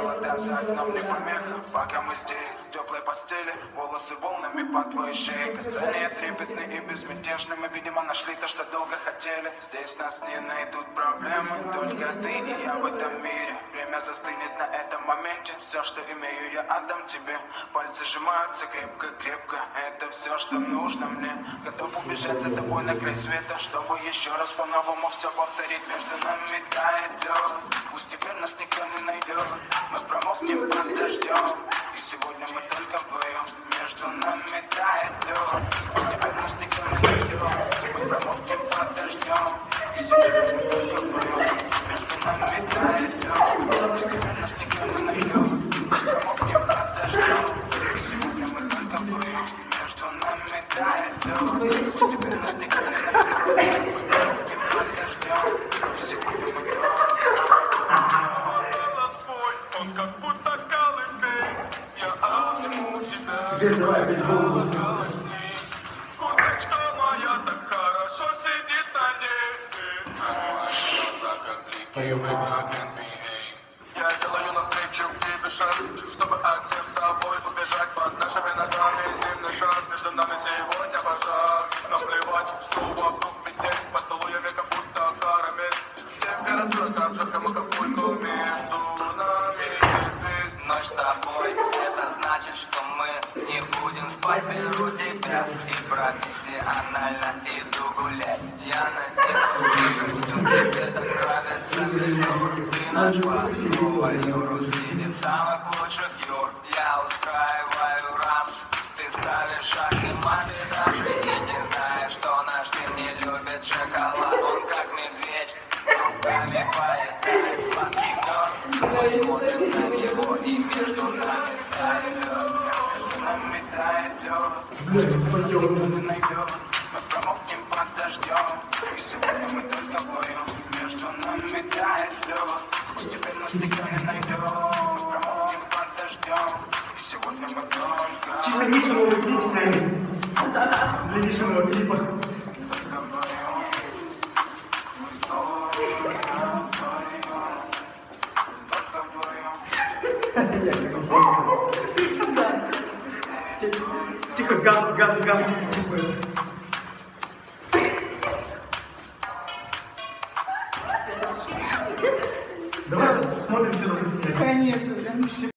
холода за окном не помеха. Пока мы здесь, в теплой постели, волосы волнами по твоей шее. Касания трепетные и безмятежны. Мы, видимо, нашли то, что долго хотели. Здесь нас не найдут проблемы, только ты и я в этом мире. Время застынет на этом моменте. Все, что имею, я отдам тебе. Пальцы сжимаются крепко-крепко. Это все, что нужно мне. Готов убежать за тобой на край света, чтобы еще раз по-новому все повторить. Между нами тает лед. Пусть теперь нас никто не найдет. Мы промокнем под дождем. И сегодня мы только вдвоем. Между нами тает лед. Пусть теперь нас никто не найдет. Мы промокнем под дождем. И сегодня мы только вдвоем. Между нами тает лед. Пусть теперь нас никто не найдет. Мы промокнем под дождем. И сегодня мы только вдвоем. Между нами тает лед. Пусть теперь нас никто не найдет. Мы промокнем под дождем. И сегодня мы только он как будто колыбель, я обниму тебя. Теперь давай опять голову. Курточка моя так хорошо сидит на ней. Глаза как блики в играх NBA. Я делаю навстречу к тебе шаг, чтобы от всех с тобой убежать. Под нашими ногами зимний шар, между нами сегодня пожар. Наплевать, что вокруг метель, с поцелуями как будто карамель. Температура так же, как акапулько между нами. Ночь с тобой, это значит, что мы не будем спать. Беру тебя и профессионально иду гулять. Я надеюсь, что тебе так нравится. Ты нашла новую Юру среди самых лучших Юр. Я устраиваю рамс, ты ставишь шаг и мат. Ты даже и не знаешь, что наш дым не любит шоколад. Он как медведь, руками поедает сладкий мед. Мы смотрим на него и между нами тает лед. Между нами тает лед. Пусть теперь нас никто не найдет. Мы промокнем под дождем. И сегодня мы только вдвоем. Между нами тает лед. Пусть теперь нас никто не найдет. Мы промокнем под дождем. И сегодня мы только Чисто Мишиного клип сняли. Для Мишиного клипа. только вдвоем. Мы только вдвоем. Тихо, гам, типа. Давай смотрим, что нужно снять. Конец уже.